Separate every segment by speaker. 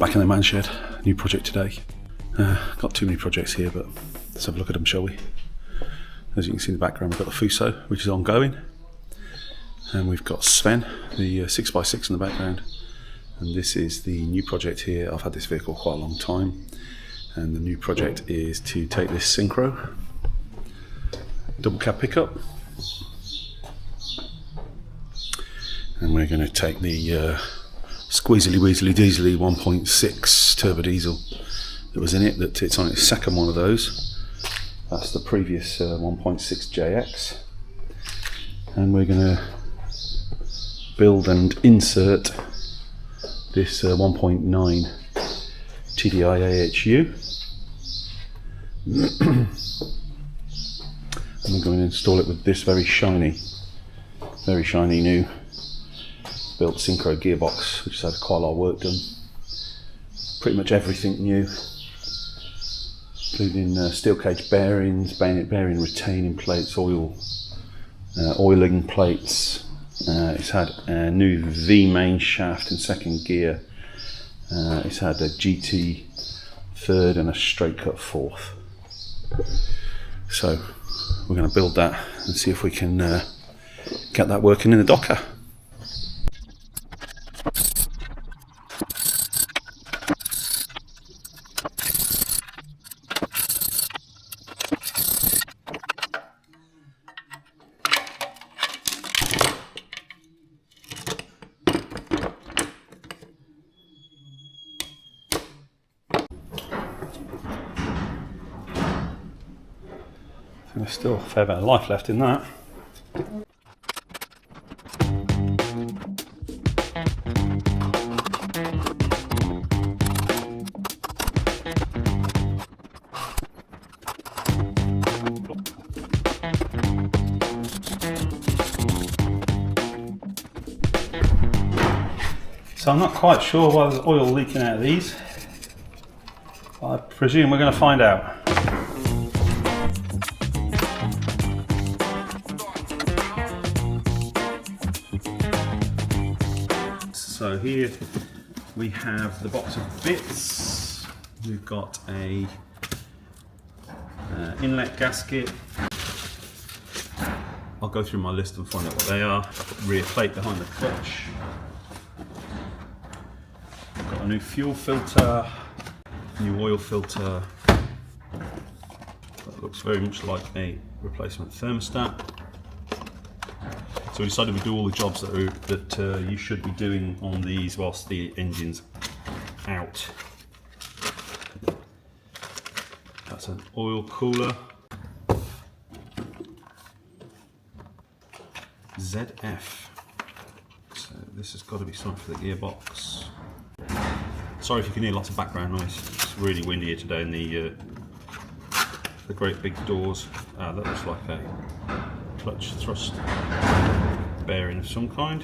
Speaker 1: Back in the man shed, new project today. Got too many projects here, but let's have a look at them, shall we? As you can see in the background, we've got the Fuso, which is ongoing. And we've got Sven, the 6x6 in the background. And this is the new project here. I've had this vehicle quite a long time. And the new project is to take this Syncro double cab pickup. And we're going to take the squeezily weaselly diesely 1.6 turbo diesel that was in it. That it's on its second one of those. That's the previous 1.6 JX, and we're going to build and insert this 1.9 TDI AHU, and we're going to install it with this very shiny new built Syncro gearbox, which has had quite a lot of work done. Pretty much everything new, including steel cage bearings, bearing retaining plates, oiling plates. It's had a new V main shaft in second gear. It's had a GT third and a straight cut fourth. So we're going to build that and see if we can get that working in the docker. There's still a fair bit of life left in that. So I'm not quite sure why there's oil leaking out of these. I presume we're going to find out. So here we have the box of bits. We've got a inlet gasket. I'll go through my list and find out what they are. Rear plate behind the clutch. I've got a new fuel filter, new oil filter. That looks very much like a replacement thermostat. So we decided we'd do all the jobs that you should be doing on these whilst the engine's out. That's an oil cooler. ZF. So this has got to be something for the gearbox. Sorry if you can hear lots of background noise. It's really windy here today in the great big doors. That looks like a clutch thrust bearing of some kind.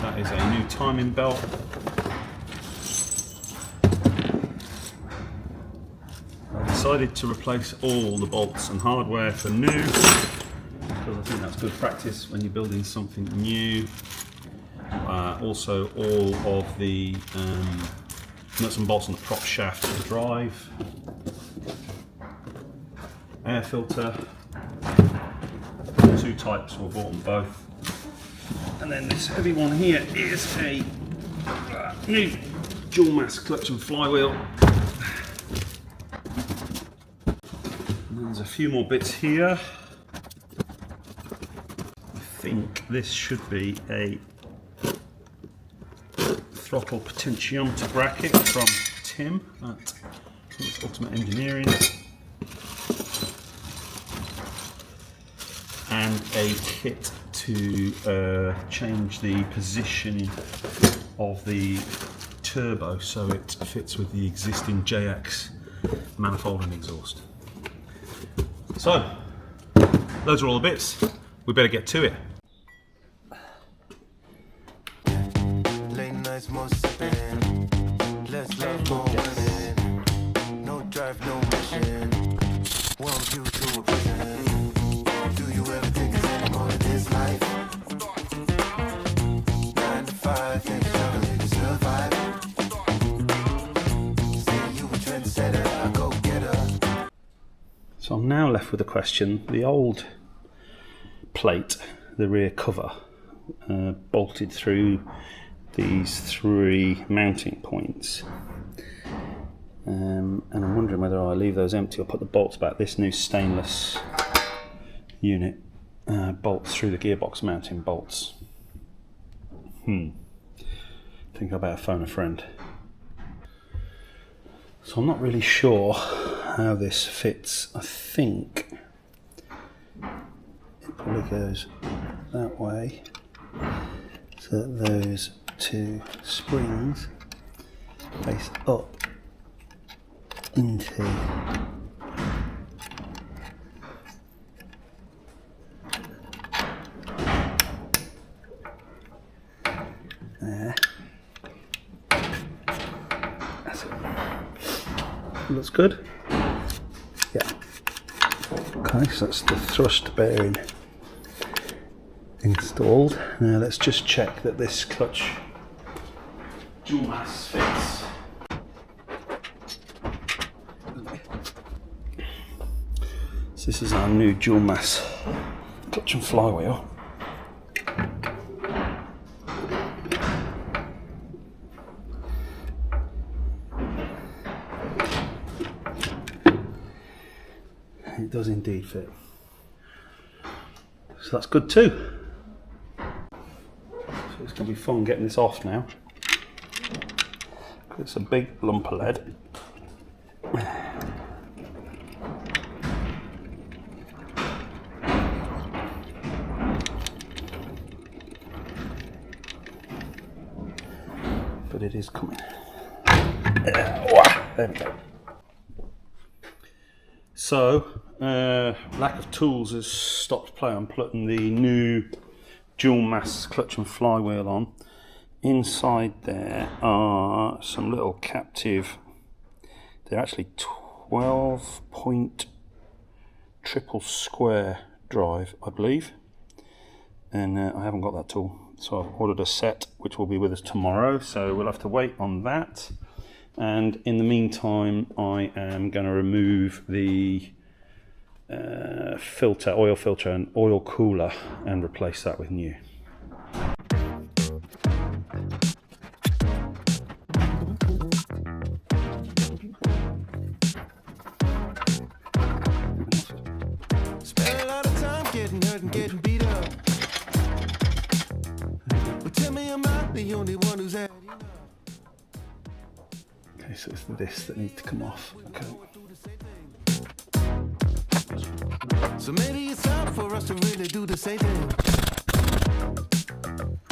Speaker 1: That is a new timing belt. I decided to replace all the bolts and hardware for new because I think that's good practice when you're building something new. Also all of the nuts and bolts on the prop shaft to the drive. Air filter, two types, we bought them both. And then this heavy one here is a new dual mass clutch and flywheel. And there's a few more bits here. I think this should be a throttle potentiometer bracket from Tim at Ultimate Engineering. And a kit to change the position of the turbo so it fits with the existing JX manifold and exhaust. So, those are all the bits. We better get to it.
Speaker 2: Late nights, more sipping, less love, more winning. No drive, no mission. Want you to a prison. Do you ever think there's any more in this life?
Speaker 1: So I'm now left with a question. The old plate, the rear cover, bolted through these 3 mounting points, and I'm wondering whether I leave those empty or put the bolts back. This new stainless unit bolts through the gearbox mounting bolts. Think I better phone a friend. So I'm not really sure how this fits. I think it probably goes that way, so that those 2 springs face up into there. That's it. Looks good. Yeah. Okay, so that's the thrust bearing installed. Now let's just check that this clutch dual mass fits. So this is our new dual mass clutch and flywheel. It does indeed fit. So that's good too. So it's going to be fun getting this off now. It's a big lump of lead. But it is coming. There we go. So, lack of tools has stopped play. I'm putting the new dual mass clutch and flywheel on. Inside there are some little captive, they're actually 12-point triple square drive, I believe. And I haven't got that tool, so I've ordered a set which will be with us tomorrow, so we'll have to wait on that. And in the meantime, I am going to remove the filter, oil filter and oil cooler, and replace that with new.
Speaker 2: Spend a lot of time getting hurt and getting beat up. But tell me, am I the only one who's had enough?
Speaker 1: Okay, so it's this that needs to come off. Okay.
Speaker 2: So maybe it's time for us to really do the same thing.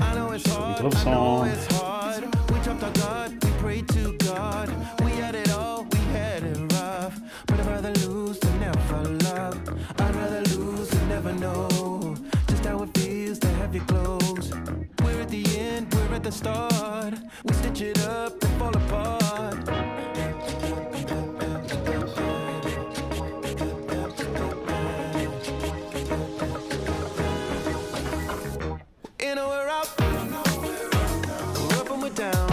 Speaker 2: I know it's hard,
Speaker 1: Gloves
Speaker 2: I know
Speaker 1: on.
Speaker 2: it's hard. We dropped our guard, we prayed to God. We had it all, we had it rough. But I'd rather lose than never love. I'd rather lose than never know just how it feels to have you close. We're at the end, we're at the start. We stitch it up and fall apart. In or we're out, we're up and we're down.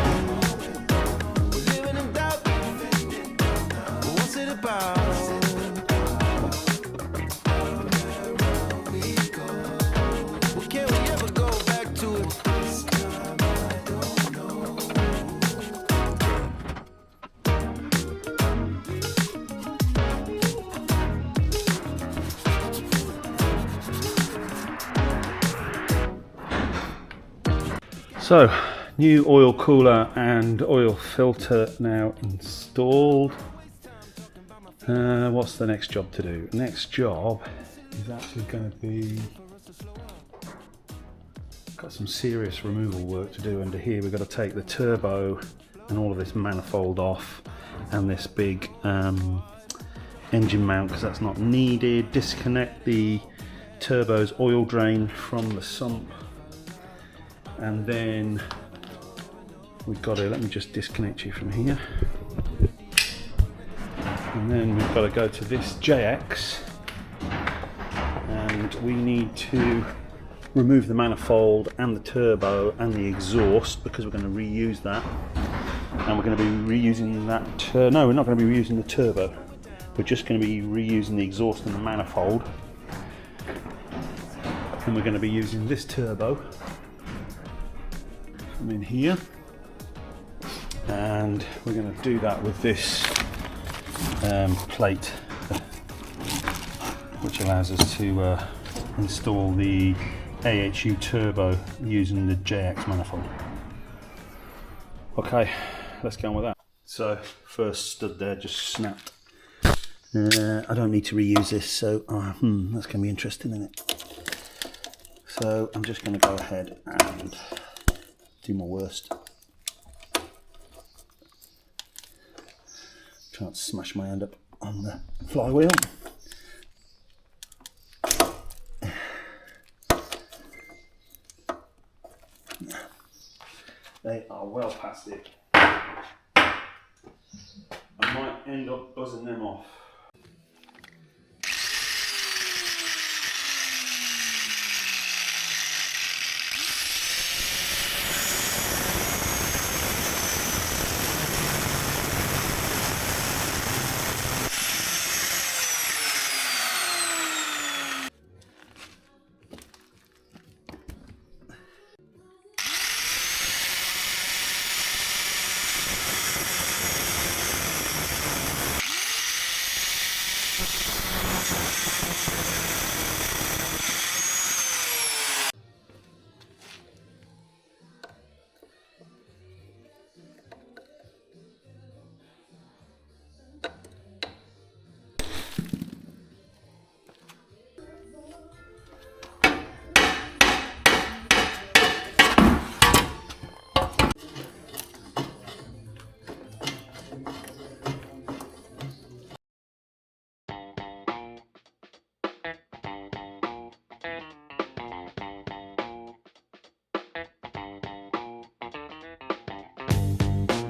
Speaker 2: We're living in doubt. What's it about? Well, can we ever go back to it? This time I don't know.
Speaker 1: So, new oil cooler and oil filter now installed. What's the next job to do? Next job is actually going to be, got some serious removal work to do under here. We've got to take the turbo and all of this manifold off, and this big engine mount, because that's not needed. Disconnect the turbo's oil drain from the sump, and then we've got to, let me just disconnect you from here, and then we've got to go to this JX, and we need to remove the manifold and the turbo and the exhaust, because we're going to reuse that, and we're going to be reusing that, no, we're not going to be reusing the turbo, we're just going to be reusing the exhaust and the manifold, and we're going to be using this turbo from in here, and we're going to do that with this plate, which allows us to install the AHU turbo using the JX manifold. Okay, let's get on with that. So first stud there just snapped. I don't need to reuse this, so that's going to be interesting, isn't it? So I'm just going to go ahead and do my worst. Try not to smash my hand up on the flywheel. They are well past it. I might end up buzzing them off.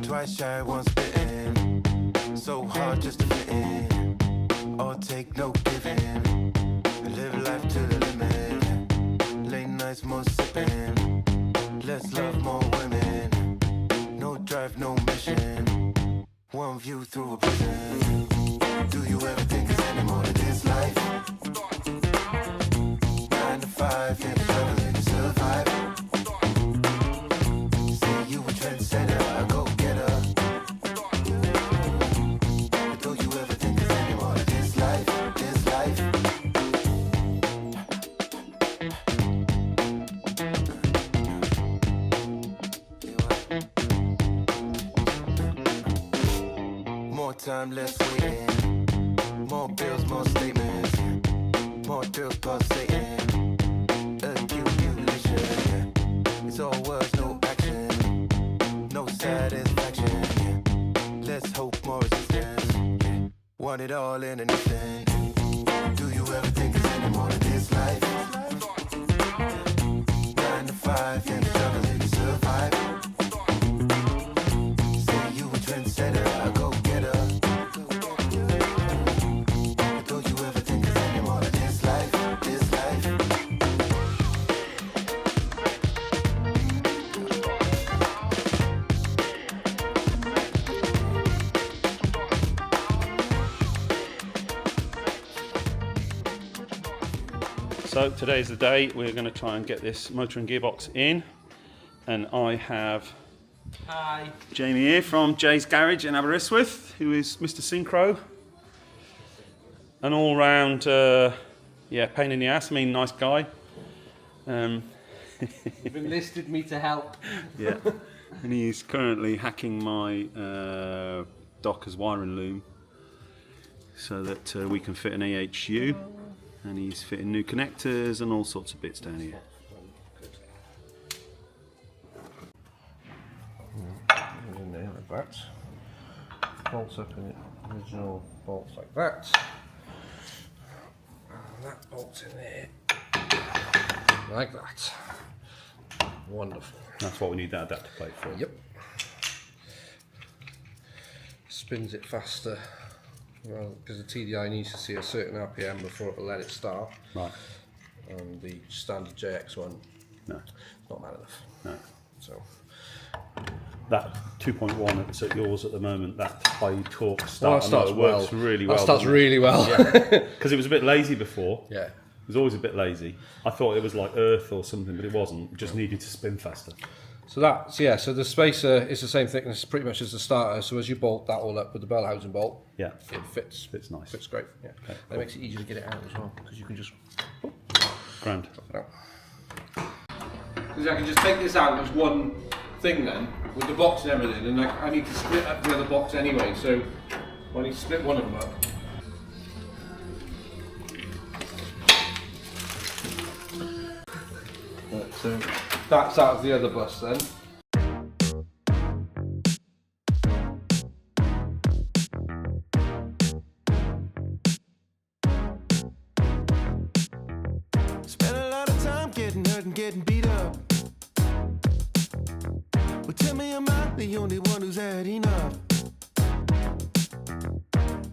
Speaker 2: Twice shy, once bitten. So hard just to fit in. Or take no giving. Live life to the limit. Late nights, more sipping. Less love, more women. No drive, no mission. One view through a prison. Do you ever think there's any more to this life? 9 to 5, yeah, struggling to survive. Say you a trendsetter, I go. Time less waiting, more bills, more statements, more bills pulsating, accumulation. It's all words, no action, no satisfaction. Let's hope more resistance. Want it all in an instant. Do you ever think there's any more to this life? 9 to 5, and struggling to survive. Say you a trendsetter, I go.
Speaker 1: So today's the day we're going to try and get this motor and gearbox in, and I have Jamie here from Jay's Garage in Aberystwyth, who is Mr. Syncro, an all-round pain in the ass. I mean, nice guy.
Speaker 3: You've enlisted me to help.
Speaker 1: Yeah, and he's currently hacking my Docker's wiring loom so that we can fit an AHU. And he's fitting new connectors and all sorts of bits down here.
Speaker 3: In there like that. Bolts up in the original bolts like that. And that bolts in there like that. Wonderful.
Speaker 1: That's what we need that adapter plate for.
Speaker 3: Yep. Spins it faster. Well, because the TDI needs to see a certain RPM before it'll let it start.
Speaker 1: Right.
Speaker 3: And the standard JX one,
Speaker 1: No.
Speaker 3: not bad enough.
Speaker 1: No.
Speaker 3: So,
Speaker 1: that 2.1 that's at yours at the moment, that high torque
Speaker 3: Well,
Speaker 1: start,
Speaker 3: that starts
Speaker 1: I know it works
Speaker 3: well.
Speaker 1: really well.
Speaker 3: That starts really well.
Speaker 1: Because it was a bit lazy before.
Speaker 3: Yeah.
Speaker 1: It was always a bit lazy. I thought it was like earth or something, but it wasn't. It just needed to spin faster.
Speaker 3: So that's, yeah, so the spacer is the same thickness pretty much as the starter. So as you bolt that all up with the bell housing bolt,
Speaker 1: Yeah.
Speaker 3: it fits.
Speaker 1: Fits nice.
Speaker 3: Fits great. Yeah.
Speaker 1: Okay,
Speaker 3: And it makes it easier to get it out as well because you can just
Speaker 1: Grand.
Speaker 3: drop it out. Because I can just take this out as one thing then with the box and everything, and I need to split up the other box anyway. So I need to split one of them up. Right, so that's out of the other bus then.
Speaker 2: Spent a lot of time getting hurt and getting beat up. Well, tell me, am I the only one who's had enough?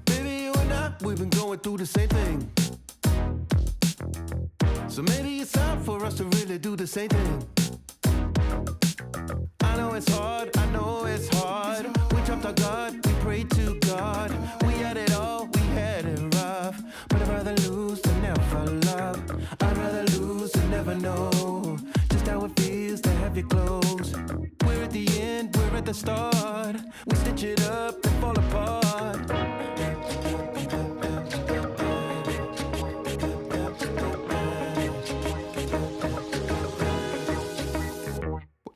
Speaker 2: Baby, you and I, we've been going through the same thing. So maybe it's time for us to really do the same thing. I know it's hard, I know it's hard. We dropped our guard, we prayed to God. We had it all, we had it rough. But I'd rather lose than never love. I'd rather lose than never know just how it feels to have you close. We're at the end, we're at the start. We stitch it up and fall apart.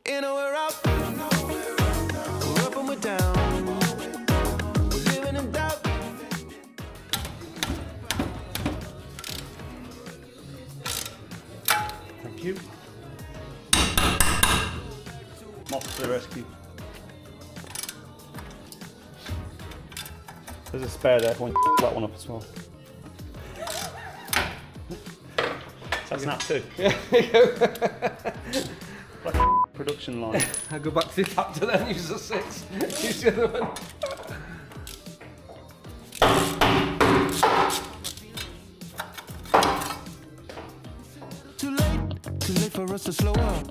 Speaker 2: In or we're out, we're up and we're down, we're living in doubt.
Speaker 1: Thank you. Moth to the rescue. There's a spare there, one that one up as well. That's snap too. Like a production line.
Speaker 3: I go back to the adapter then, use the 6, use the other one.
Speaker 2: Too late for us to slow up.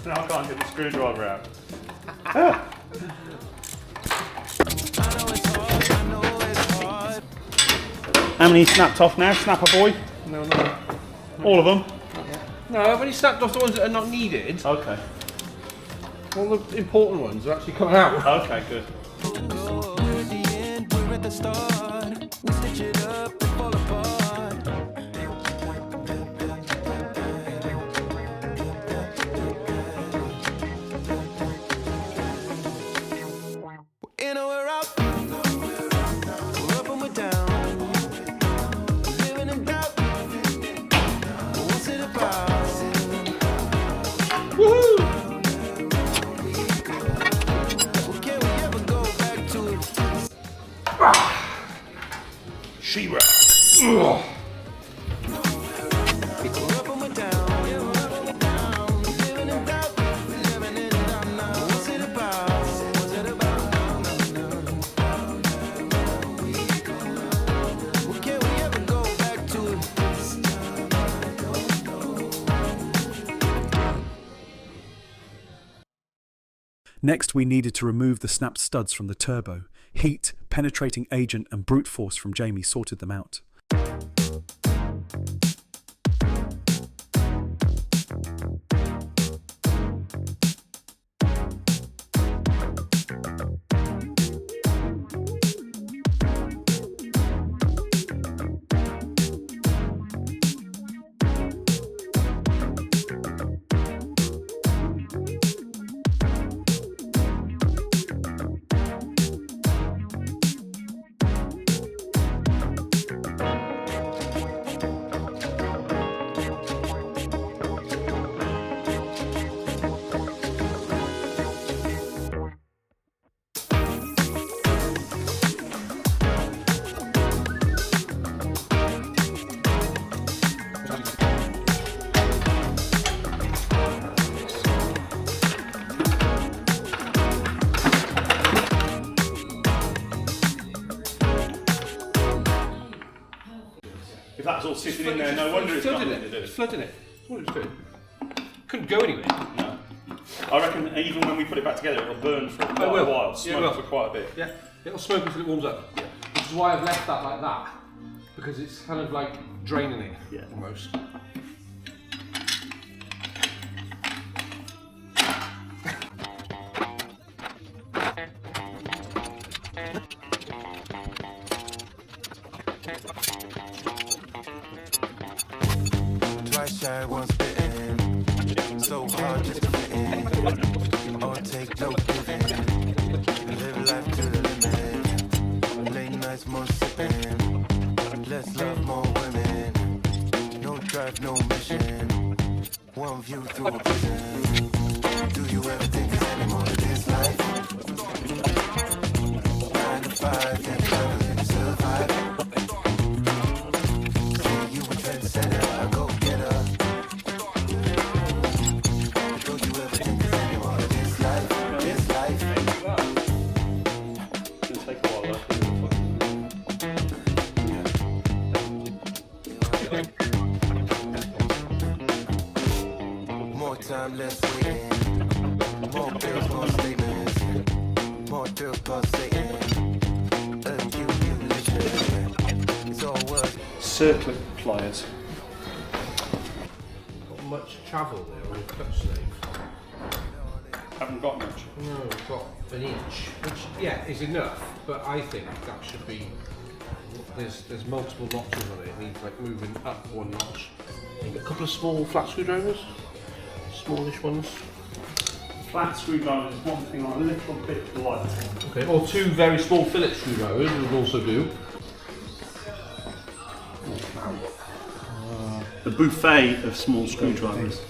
Speaker 1: No, I can't get the screwdriver out.
Speaker 2: I know it's hard, I know it's hard.
Speaker 1: How many snapped off now, Snapper boy?
Speaker 3: No, no.
Speaker 1: All of them?
Speaker 3: No, I've only snapped off the ones that are not needed.
Speaker 1: Okay.
Speaker 3: All the important ones are actually coming out.
Speaker 1: Okay, good.
Speaker 2: We're at the end, we're at the start. We stitch it up and fall apart. In or we're out, we're up and we're down, we're living in doubt. What's it about?
Speaker 3: Woohoo!
Speaker 2: Well, can we ever go back to it?
Speaker 1: She-Ra.
Speaker 2: We're up and we're down, we're living in doubt, now. What's it about? What's it about? Well, can we ever go back to it?
Speaker 4: Next, we needed to remove the snapped studs from the turbo. Heat, penetrating agent and brute force from Jamie sorted them out.
Speaker 1: If that's all sitting in there, no wonder it's got
Speaker 3: flooding
Speaker 1: nothing to
Speaker 3: it.
Speaker 1: do.
Speaker 3: It's flooding it. That's what it's doing. Couldn't go anywhere.
Speaker 1: No.
Speaker 5: I reckon even when we put it back together, it'll burn for quite a while, smoke for quite a bit.
Speaker 3: Yeah, it'll smoke until it warms up. Yeah. Which is why I've left that like that, because it's kind of like draining it, almost.
Speaker 2: Twice shy, once bitten. So hard just to fit in. Or take no giving. Live life to the limit. Late nights, more sipping. Less love, more women. No drive, no mission. One view through a prison. Do you ever think there's any more to this life? 9 to 5, then struggling to survive. Say you a trendsetter, I go getter. Don't you ever think there's any more to this life? This life.
Speaker 5: It's going to take a while, though.
Speaker 2: More time, less waiting. More bills, more statements. More dirt pulsating. Accumulation. It's all worth.
Speaker 5: Circlet pliers.
Speaker 3: Got much travel there on the cut slave.
Speaker 5: Haven't got much.
Speaker 3: No, we've got an inch, which is enough, but I think that should be. There's multiple notches on it. It needs like moving up one notch. A couple of small flat screwdrivers, smallish ones.
Speaker 5: Flat screwdriver is one thing I'm a little bit light.
Speaker 3: Okay, or 2 very small fillet screwdrivers would also do.
Speaker 5: A buffet of small screwdrivers.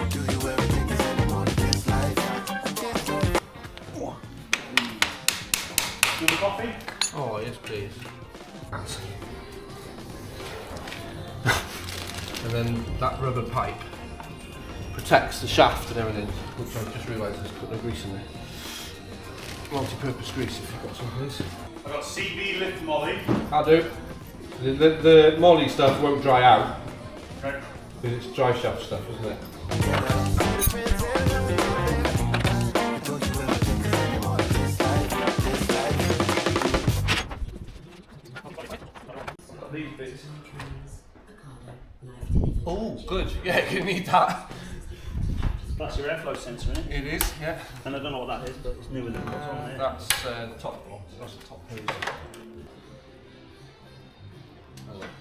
Speaker 2: Do you ever think there's any more to this life?
Speaker 5: Do you want a coffee?
Speaker 3: Oh yes, please. And then that rubber pipe protects the shaft and everything, which I just realised there's put no grease in there. Multi-purpose grease if you've got some, please.
Speaker 5: I've got CB lift molly.
Speaker 3: I'll do. The molly stuff won't dry out,
Speaker 5: Okay.
Speaker 3: because it's dry shaft stuff, isn't it?
Speaker 2: Don't you ever think there's any more to this life? This life.
Speaker 3: Got these bits. Oh, good. Yeah, you need that.
Speaker 5: That's your airflow sensor, isn't it?
Speaker 3: It is, yeah.
Speaker 5: And I don't know what that is, but it's newer than what's on there.
Speaker 3: That's the top box. That's the top hose.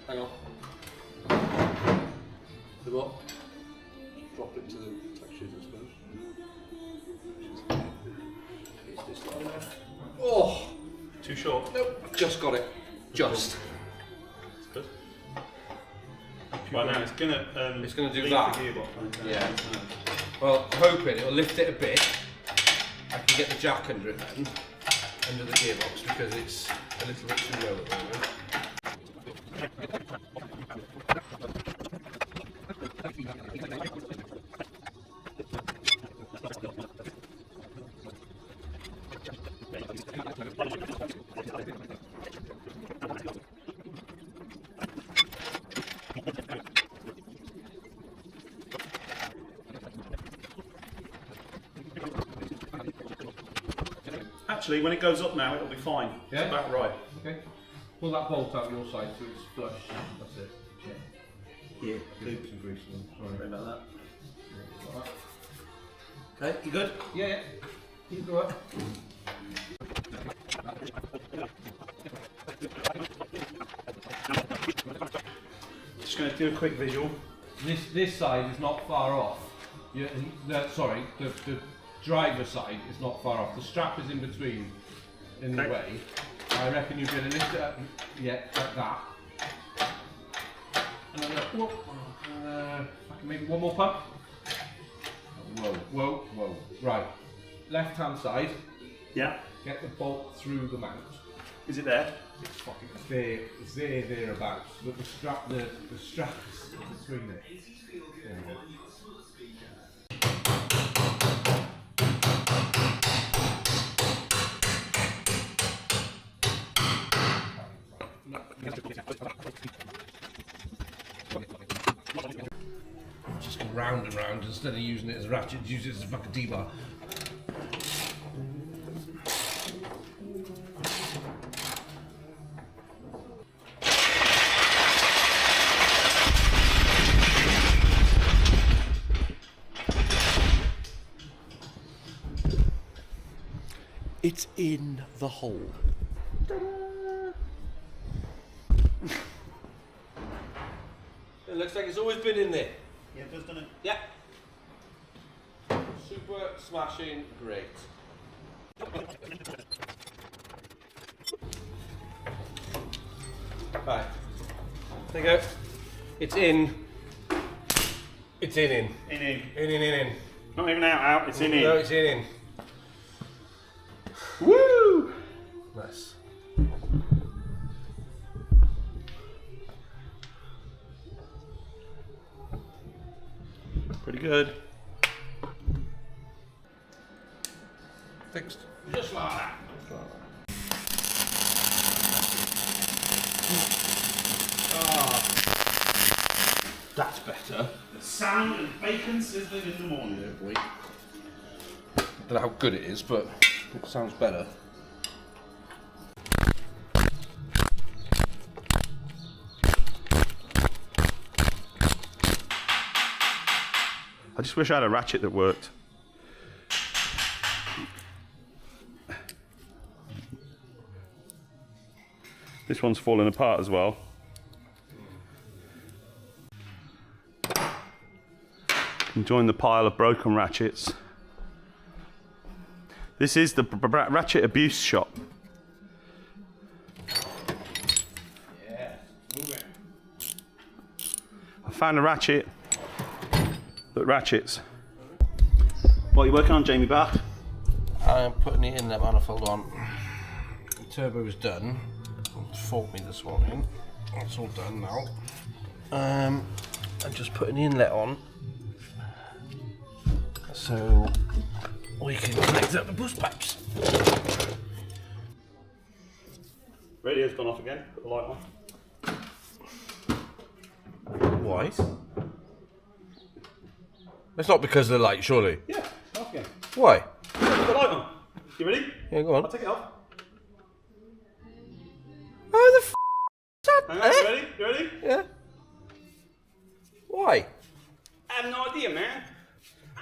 Speaker 3: Hang on. So what? Drop it to the textures, I suppose. Is this long enough? Oh!
Speaker 5: Too short.
Speaker 3: Nope, just got it. Just.
Speaker 5: That's good. Right now it's gonna
Speaker 3: do
Speaker 5: leave
Speaker 3: that.
Speaker 5: The gearbox, right?
Speaker 3: Yeah. Well, I'm hoping it'll lift it a bit. I can get the jack under it then, under the gearbox, because it's a little bit too low at the moment.
Speaker 5: Actually, when it goes up now, it'll be fine.
Speaker 3: Yeah?
Speaker 5: It's about right.
Speaker 3: Okay. Pull that bolt out your side so it's flush. That's it.
Speaker 5: Yeah.
Speaker 3: Leave some grease on.
Speaker 5: Sorry about that.
Speaker 3: Okay, you good? Yeah. You go up.
Speaker 5: Just going to do a quick visual.
Speaker 3: This side is not far off. Sorry, the driver's side is not far off. The strap is in between, in the way. I reckon you're going to lift it up, like that. And then maybe one more pump. Whoa. Right. Left hand side.
Speaker 5: Yeah.
Speaker 3: Get the bolt through the mount.
Speaker 5: Is it there?
Speaker 3: It's fucking there. It's thereabouts. But the strap is between it. There we go. round and round instead of using it as a ratchet, use it as a fucking T-bar.
Speaker 6: It's in the hole.
Speaker 3: It looks like it's always been in there.
Speaker 5: Yeah, it does, doesn't it?
Speaker 3: Yeah. Super smashing great. Right. There you go. It's in. It's in. In.
Speaker 5: Not even out, it's in.
Speaker 3: No, it's in.
Speaker 5: Woo!
Speaker 3: Nice.
Speaker 5: Pretty good.
Speaker 3: Fixed. Just like that. That's better.
Speaker 5: The sound and bacon sizzling in the morning.
Speaker 3: Wait. Don't know how good it is, but it sounds better.
Speaker 5: I just wish I had a ratchet that worked. This one's falling apart as well. And join the pile of broken ratchets. This is the ratchet abuse shop.
Speaker 3: Yeah, move it.
Speaker 5: I found a ratchet that ratchets. What are you working on, Jamie Bath?
Speaker 3: I'm putting the inlet manifold on. The turbo is done. It faulted me this morning. It's all done now. I'm just putting the inlet on so we can connect up the bus pipes.
Speaker 5: Radio's gone off again. Put the light on.
Speaker 3: Why? It's not because of the light, surely.
Speaker 5: Yeah, off again.
Speaker 3: Why?
Speaker 5: Put the light on. You ready?
Speaker 3: Yeah, go on.
Speaker 5: I'll take it off.
Speaker 3: How the f*** is that?
Speaker 5: Hang on, you ready? You ready?
Speaker 3: Yeah. Why?
Speaker 5: I have no idea, man.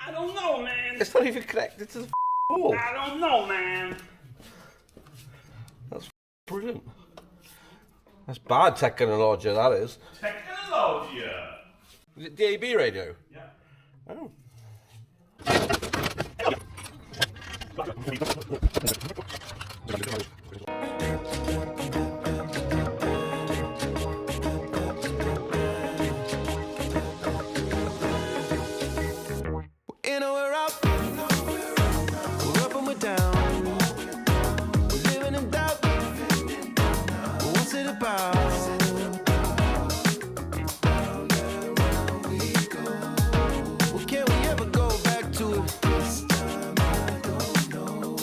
Speaker 5: I don't know, man.
Speaker 3: It's not even connected to the wall.
Speaker 5: I don't know, man.
Speaker 3: That's brilliant. That's bad technology, that is.
Speaker 5: Technology.
Speaker 3: Is it DAB radio?
Speaker 5: Yeah.
Speaker 3: Oh.
Speaker 2: In or we're out, we're up and we're down, we're living in doubt, what's it about? Well, can we ever go back to it? This time I don't know.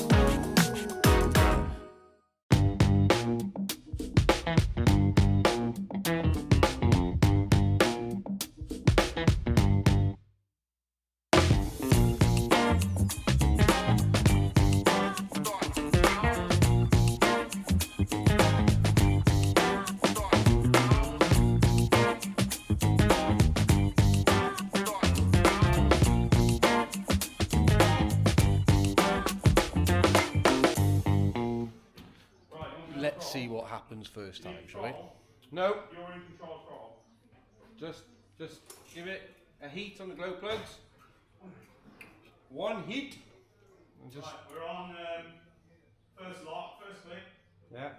Speaker 3: Let's see what happens first time, shall we? No.
Speaker 5: You're in control of throttle.
Speaker 3: Just give it a heat on the glow plugs. One heat. And just
Speaker 5: Right, we're on first lock, first click.
Speaker 3: yeah.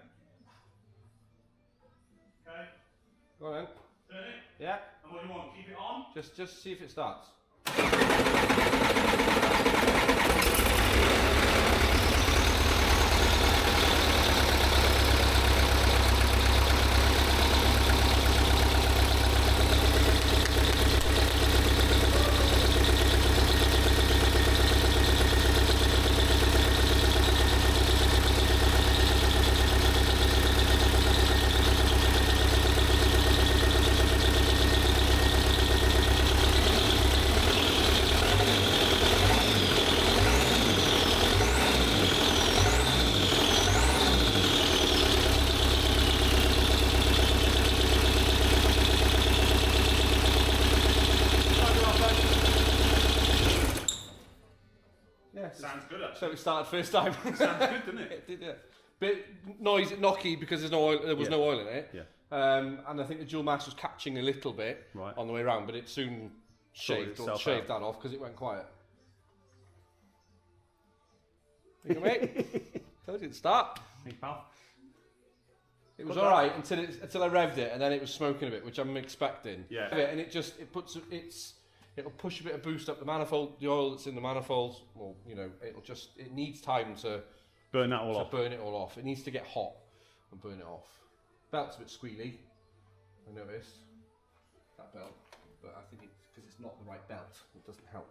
Speaker 5: Okay.
Speaker 3: Go on then.
Speaker 5: Turn it.
Speaker 3: Yeah.
Speaker 5: And what do you want? Keep it on.
Speaker 3: Just see if it starts.
Speaker 5: sounds good actually.
Speaker 3: So it started first time.
Speaker 5: Sounds good, doesn't it?
Speaker 3: It did, yeah. Bit noisy, knocky because there's no oil. There was no oil in it.
Speaker 5: Yeah.
Speaker 3: And I think the dual max was catching a little bit
Speaker 5: Right.
Speaker 3: on the way around, but it soon shaved
Speaker 5: itself
Speaker 3: that off because it went quiet. Think of it? Told you to start.
Speaker 5: Hey, pal.
Speaker 3: It was all right until I revved it, and then it was smoking a bit, which I'm expecting.
Speaker 5: Yeah.
Speaker 3: And it'll push a bit of boost up the manifold, the oil that's in the manifolds. Well, you know, it needs time to
Speaker 5: Burn that all off.
Speaker 3: burn it all off. It needs to get hot and burn it off. Belt's a bit squealy, I noticed, that belt, but I think it's because it's not the right belt. It doesn't help.